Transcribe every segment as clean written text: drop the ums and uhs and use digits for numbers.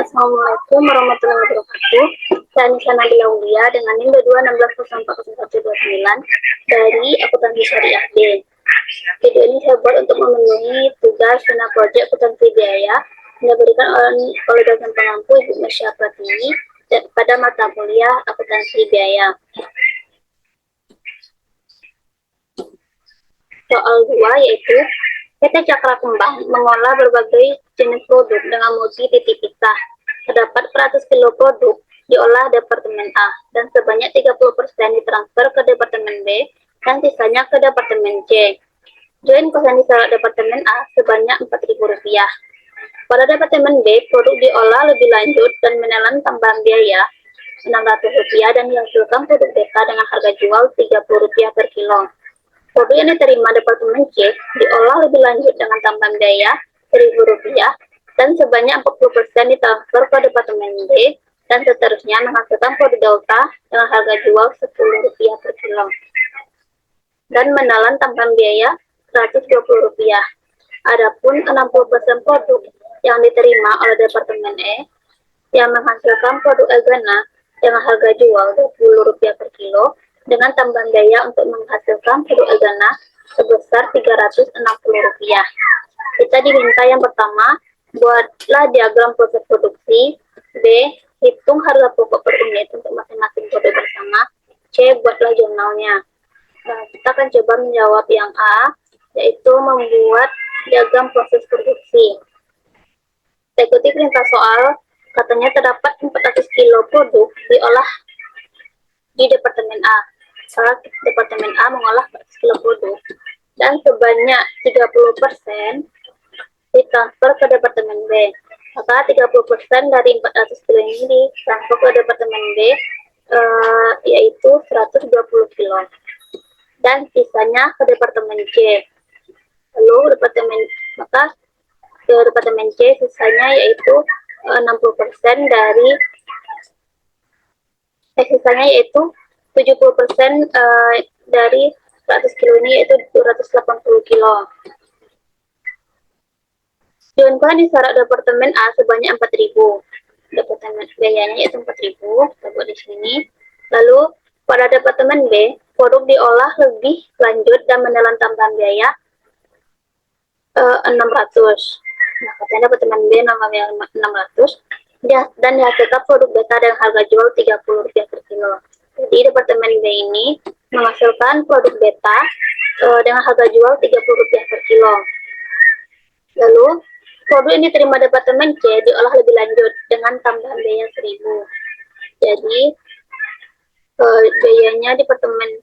Assalamualaikum warahmatullahi wabarakatuh. Saya Nisa Nabila Aulia dengan NIM 2216040149 dari Akuntansi Syariah B. Video ini saya buat untuk memenuhi tugas zona proyek akuntansi biaya yang diberikan oleh dosen pengampu Ibu Mesya Pratiwi pada mata kuliah akuntansi biaya. Soal 2 yaitu PT Cakra Kembang mengolah berbagai jenis produk dengan mutu titik pisah. Terdapat 100 kilo produk diolah Departemen A dan sebanyak 30% ditransfer ke Departemen B dan sisanya ke Departemen C. Join kosan disalak Departemen A sebanyak Rp4.000. Pada Departemen B, produk diolah lebih lanjut dan menelan tambahan biaya Rp600 dan dihasilkan produk beta dengan harga jual Rp30 per kilo. Produk yang diterima Departemen C diolah lebih lanjut dengan tambahan biaya Rp1.000 dan sebanyak 40% ditransfer ke Departemen D dan seterusnya menghasilkan produk delta dengan harga jual Rp10 per kilo dan menelan tambahan biaya Rp120. Adapun 60% produk yang diterima oleh Departemen E yang menghasilkan produk egana dengan harga jual Rp20 per kilo dengan tambahan biaya untuk menghasilkan produk egana sebesar Rp360. Kita diminta yang pertama, buatlah diagram proses produksi. B. Hitung harga pokok per unit untuk masing-masing produk bersama. C. Buatlah jurnalnya. Kita akan coba menjawab yang A, yaitu membuat diagram proses produksi. Kita ikuti perintah soal, katanya terdapat 400 kilo produk diolah di Departemen A. Salah Departemen A mengolah 400 kilo produk dan sebanyak 30% ditransfer ke Departemen B. Maka 30% dari 400 kilo ini ditransfer ke Departemen B, yaitu 120 kilo. Dan sisanya ke Departemen C. Lalu maka ke Departemen C sisanya yaitu 60% dari sisanya yaitu 70% dari 100 kilo ini yaitu 280 kilo. Diunggah di syarat Departemen A sebanyak 4.000. Departemen biayanya yaitu 4.000, kita buat di sini. Lalu pada Departemen B, produk diolah lebih lanjut dan menelan tambahan biaya 600. Nah, katanya Departemen B namanya 600 dan dihasilkan produk beta dengan harga jual Rp30 per kilo. Jadi Departemen B ini menghasilkan produk beta dengan harga jual Rp30 per kilo. Lalu produk yang diterima Departemen C diolah lebih lanjut dengan tambahan biaya 1.000. Jadi biayanya Departemen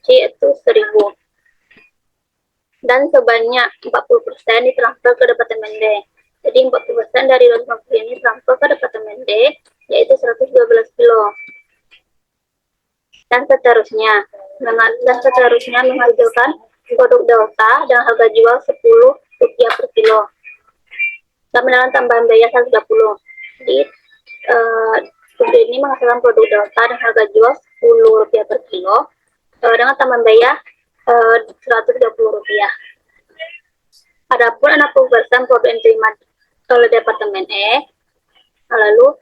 C itu 1.000. Dan sebanyak 40% ditransfer ke Departemen D. Jadi 40% dari 250 ini transfer ke Departemen D, yaitu 112 kilo. Dan seterusnya menghasilkan produk delta dengan harga jual Rp10 per kilo. Dan menelan tambahan biaya 130. Jadi produk ini menghasilkan produk delta dengan harga jual Rp10 per kilo dengan tambahan biaya Rp120. Adapun 60% produk yang diterima oleh Departemen E, lalu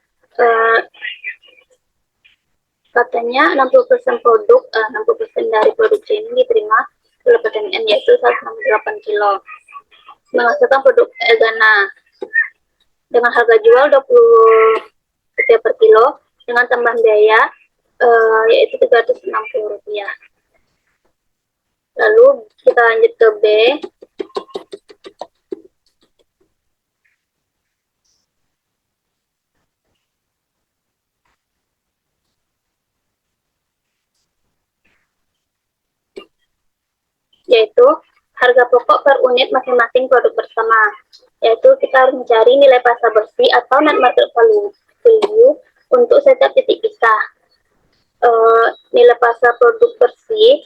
katanya 60% dari produksi ini diterima oleh Departemen N, yaitu 168 kilo. Menghasilkan produk egana dengan harga jual Rp20 per kilo dengan tambahan biaya yaitu Rp360. Lalu kita lanjut ke B. Yaitu harga pokok per unit masing-masing produk bersama. Yaitu kita harus mencari nilai pasar bersih atau net market value untuk setiap titik pisah. Nilai pasar produk bersih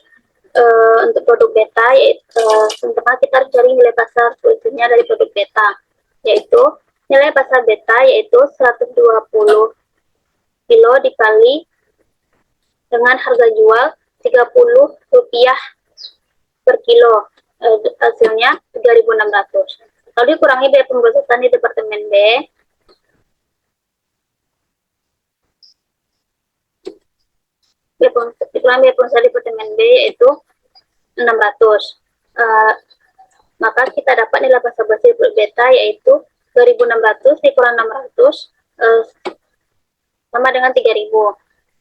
untuk produk beta, yaitu sementara kita harus cari nilai pasar bersihnya dari produk beta, yaitu nilai pasar beta yaitu 120 kilo dikali dengan harga jual Rp30 per kilo, hasilnya 3.600. Kalau dikurangi biaya pemrosesan di Departemen B, dikurangi biaya pulsa departemen B yaitu 600. Maka kita dapat nilai pasar bersih produk beta yaitu 2.600 dikurang 600 sama dengan 3.000.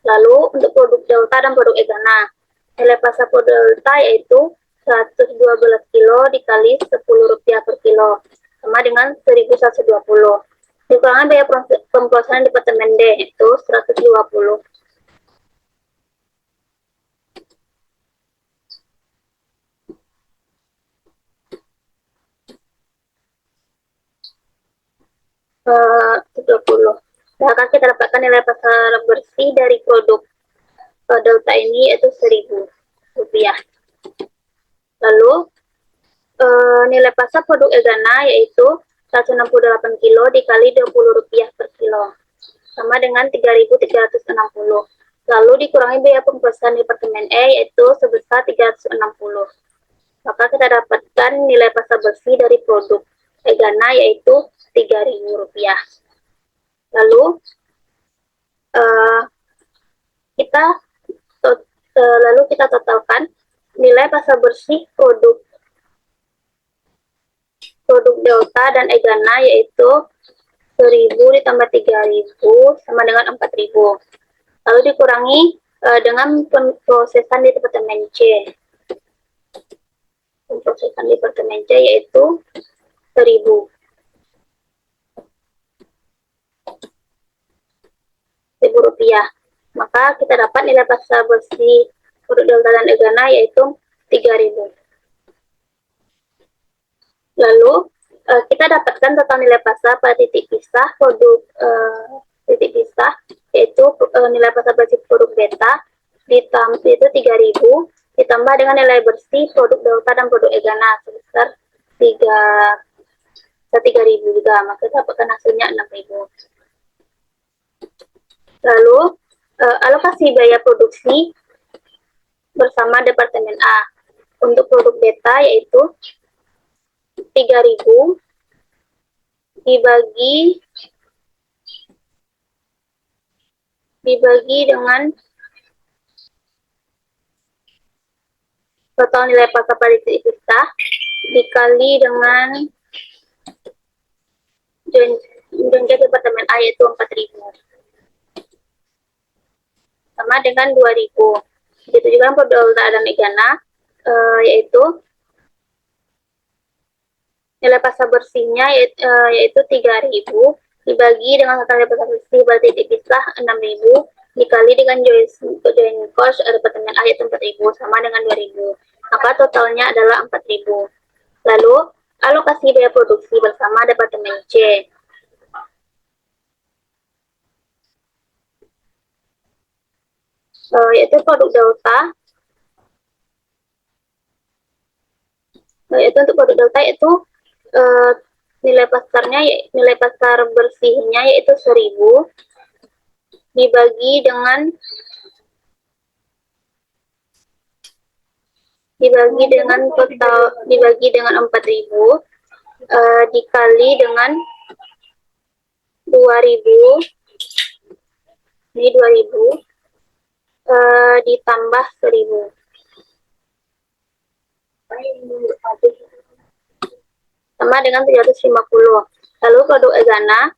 Lalu untuk produk delta dan produk egana, nilai pasar produk delta yaitu 112 kilo dikali Rp10 per kilo sama dengan 1.120. Dikurangi biaya pemprosesan departemen D itu 120. Maka kita dapatkan nilai pasar bersih dari produk delta ini yaitu Rp1.000. Lalu nilai pasar produk egana yaitu 168 kilo dikali Rp20 per kilo sama dengan 3.360. Lalu dikurangi biaya pemprosesan departemen E yaitu sebesar 360. Maka kita dapatkan nilai pasar bersih dari produk egana yaitu Rp3.000. Lalu kita totalkan nilai pasar bersih produk delta dan egana yaitu 1.000 ditambah 3.000 sama dengan 4.000. Lalu dikurangi dengan pemprosesan di departemen C. Pemprosesan di departemen C yaitu 1.000. Rp1.000. Maka kita dapat nilai pasar bersih produk delta dan egana yaitu 3.000. Lalu kita dapatkan total nilai pasar pada titik pisah produk titik pisah yaitu nilai pasar bersih produk beta ditambah itu 3.000 ditambah dengan nilai bersih produk delta dan produk egana sebesar 3.000 juga, maka dapatkan hasilnya 6.000. Lalu alokasi biaya produksi bersama departemen A untuk produk beta yaitu 3.000 dibagi dengan total nilai pasar pada titik pisah dikali dengan join departemen A yaitu 4.000 sama dengan 2.000. Begitu juga produk delta dan egana yaitu nilai pasar bersihnya yaitu 3.000 dibagi dengan total nilai pasar bersih pada titik pisah 6.000 dikali dengan join cost departemen A yaitu 4.000 sama dengan 2.000. Maka totalnya adalah 4.000. Lalu alokasi biaya produksi bersama departemen C. Yaitu produk delta yaitu untuk produk delta yaitu nilai pasar bersihnya yaitu 1.000 dibagi dengan 4.000 dikali dengan 2.000 ini 2.000 ditambah 1.000 sama dengan 350. Lalu produk egana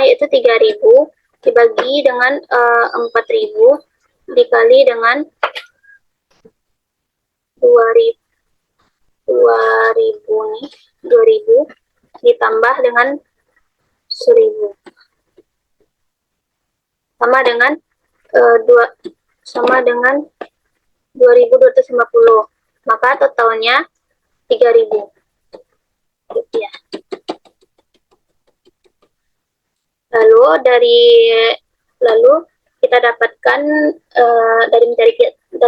yaitu 3.000 dibagi dengan 4.000 dikali dengan 2.000 ditambah dengan 1.000 sama dengan 2.250. Maka totalnya 3.000 rupiah. Lalu kita dapatkan dari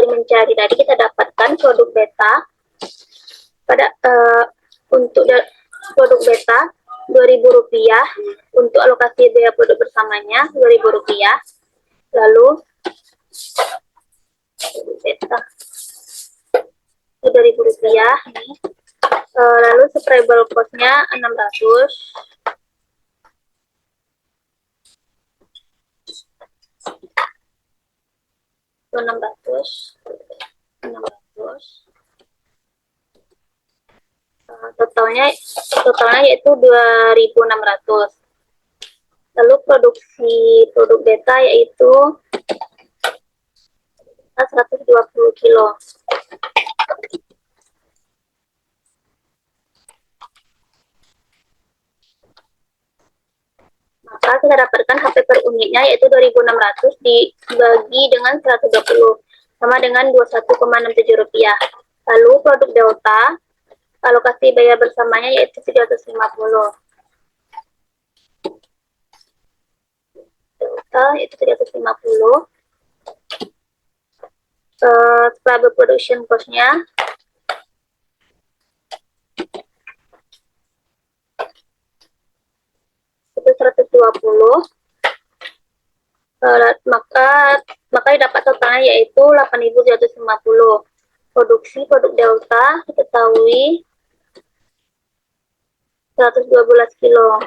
mencari tadi kita dapatkan produk beta pada untuk produk beta 2.000 rupiah untuk alokasi biaya produk bersamanya 2.000 rupiah. Lalu beta 2.000 rupiah nih. Lalu sprayable cost-nya 600. 600, 600. Totalnya yaitu 2.600. Lalu produksi produk beta yaitu 120 kilo. Maka kita dapatkan HP per unitnya yaitu 2.600 dibagi dengan 120 sama dengan 21,67 rupiah. Lalu produk Delta alokasi biaya bersamanya yaitu 350. Delta itu 350. Scrubber production cost-nya itu 120. Maka dapat totalnya yaitu 8.350. Produksi produk Delta diketahui 112 kilo.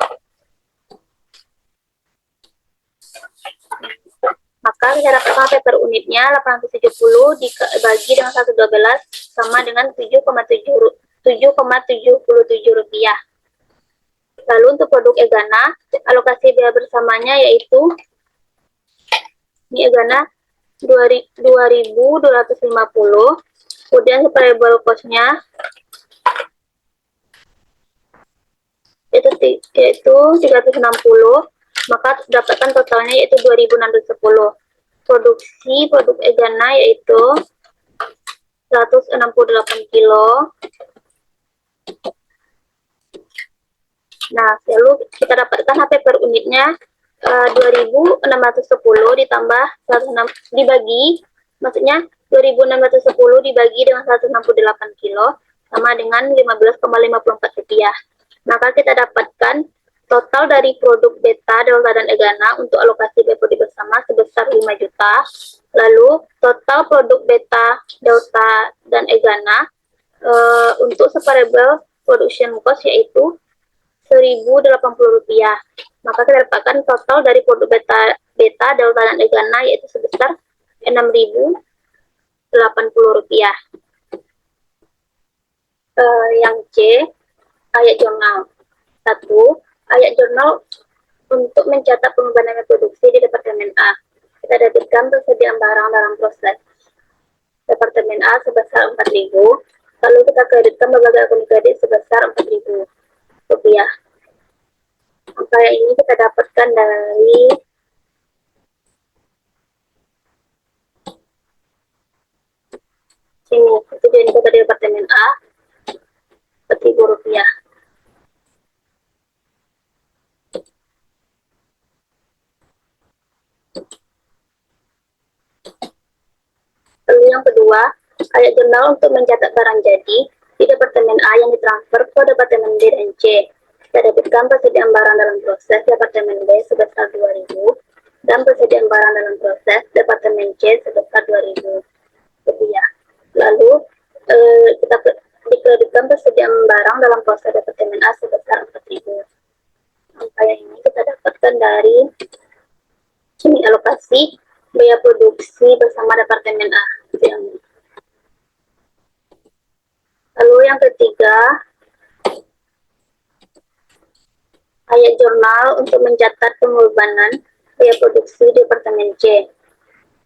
Maka kita dapat HP per unitnya 870 dibagi dengan 112 sama dengan 7,77 rupiah. Lalu untuk produk Egana, alokasi biaya bersamanya yaitu ini Egana 2.250. Kemudian variable cost-nya yaitu 360. Maka dapatkan totalnya yaitu 2.610. Produksi produk Egana yaitu 168 kilo. Nah, lalu kita dapatkan HP per unitnya 2.610 ditambah 106 dibagi, maksudnya 2.610 dibagi dengan 168 kilo sama dengan 15,54 rupiah. Maka kita dapatkan total dari produk Beta, Delta, dan Egana untuk alokasi BPOD bersama sebesar 5 juta. Lalu total produk Beta, Delta, dan Egana untuk separable production cost yaitu 1.080 rupiah. Maka kita dapatkan total dari produk Beta, Delta, dan Egana yaitu sebesar 6.080 rupiah. Yang C, ayat jurnal. 1. Ayat jurnal untuk mencatat pengembangan produksi di Departemen A. Kita dapatkan persediaan barang dalam proses Departemen A sebesar 4.000. Lalu kita kreditkan berbagai akun kredit sebesar 4.000 rupiah. Angka yang ini kita dapatkan dari sini. Itu jadi dari Departemen A 4.000 rupiah. Lalu yang kedua, ayat jurnal untuk mencatat barang jadi di Departemen A yang ditransfer ke Departemen B dan C. Kita dapatkan persediaan barang dalam proses Departemen B sebesar 2.000 dan persediaan barang dalam proses Departemen C sebesar 2.000 rupiah. Lalu kita dikreditkan persediaan barang dalam proses Departemen A sebesar 4.000. Angka yang ini kita dapatkan dari sini alokasi biaya produksi bersama Departemen A. Lalu yang ketiga, ayat jurnal untuk mencatat pengorbanan biaya produksi Departemen C.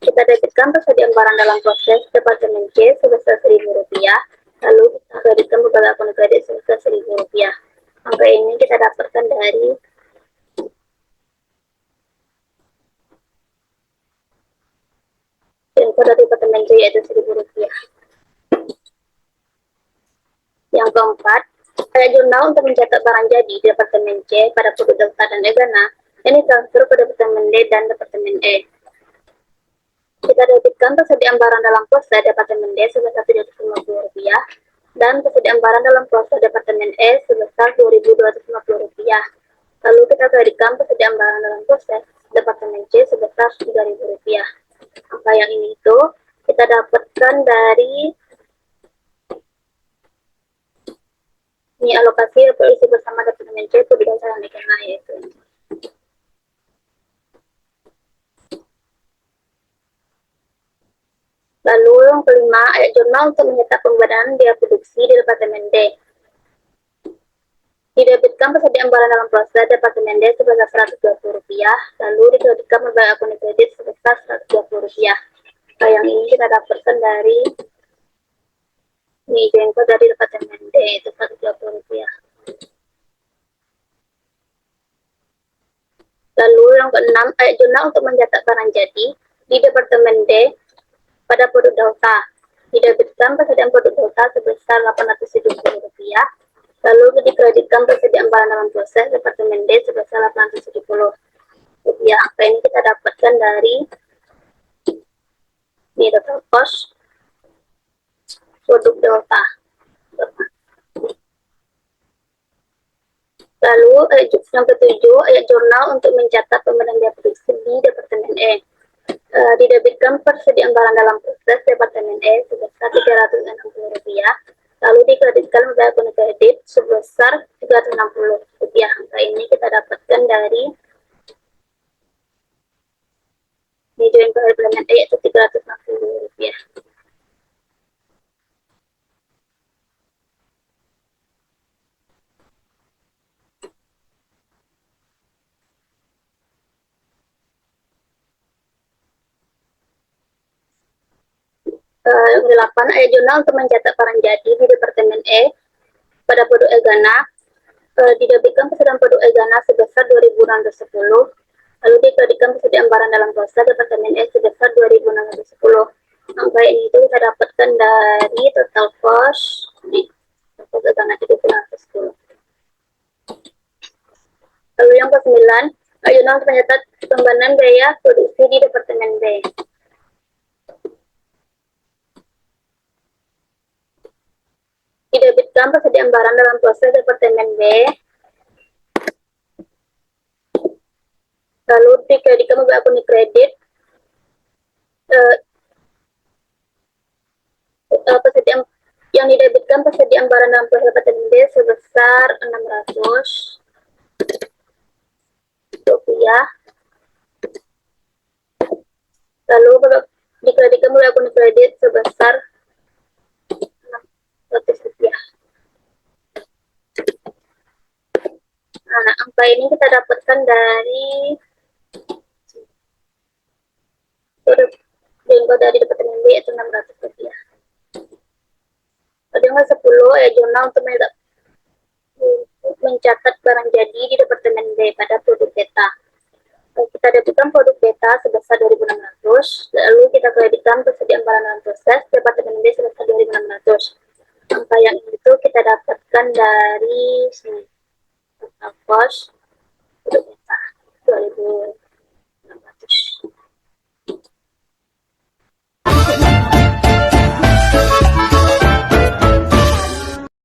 Kita dapatkan persediaan barang dalam proses Departemen C sebesar 1.000 rupiah. Lalu kita kreditkan beberapa akun kredit sebesar 1.000 rupiah. Angka ini kita dapatkan dari info dari Departemen C yaitu 1.000 rupiah. Yang keempat, ayat jurnal untuk mencatat barang jadi di Departemen C pada produk Delta dan Egana ini transfer ke Departemen D dan Departemen E. Kita dapatkan persediaan barang dalam proses Departemen D sebesar 350 rupiah dan persediaan barang dalam proses Departemen E sebesar 2.250 rupiah. Lalu kita kreditkan persediaan barang dalam proses Departemen C sebesar 3.000 rupiah. Angka yang ini itu kita dapatkan dari ini alokasi berisi bersama Departemen C itu berdasarkan Egana yaitu. Lalu yang kelima, ayat jurnal untuk mencetak pembayaran biaya produksi di Departemen D. Didebitkan persediaan barang dalam proses Departemen D sebesar Rp120, lalu dikreditkan berbagai akun kredit sebesar Rp120. Nah, yang ini kita dapatkan dari jengkol dari Departemen D itu Rp120. Lalu yang keenam, ayat jurnal untuk mencetak barang jadi di Departemen D pada produk Delta. Didebitkan persediaan produk Delta sebesar Rp870, lalu dikreditkan persediaan barang dalam proses Departemen D sebesar Rp870. Angka ini kita dapatkan dari total cost produk Delta. Lalu yang ketujuh, ayat jurnal untuk mencatat pemberian biaya produksi di Departemen E. Didebitkan persediaan barang dalam proses Departemen E sebesar Rp360, lalu dikreditkan membayar akun kredit sebesar Rp360. Angka ini kita dapatkan dari join Departemen E yaitu Rp360. Yang ke-8, ayat jurnal untuk mencetak barang jadi di Departemen E pada produk Egana. Didebitkan persediaan produk Egana sebesar Rp2.610, lalu dikreditkan persediaan barang dalam proses Departemen E sebesar Rp2.610. Angka ini itu kita dapatkan dari total cost di Egana Rp2.610. Lalu yang ke-9, ayat jurnal untuk mencatat pembayaran biaya produksi di Departemen B. Didebitkan persediaan barang dalam proses Departemen B, lalu dikreditkan membayar akun kredit persediaan yang didebitkan persediaan barang dalam proses Departemen B sebesar Rp600, lalu dikreditkan membayar akun kredit sebesar Rp600. Nah, angka ini kita dapatkan dari Departemen B yaitu Rp600. Yang ke-10, ayat jurnal untuk mencatat barang jadi di Departemen B pada produk beta. Kita debitkan produk beta sebesar Rp2.600, lalu kita kreditkan persediaan barang dalam proses Departemen B sebesar Rp2.600. Angka yang itu kita dapatkan dari sini total cost produk beta 2000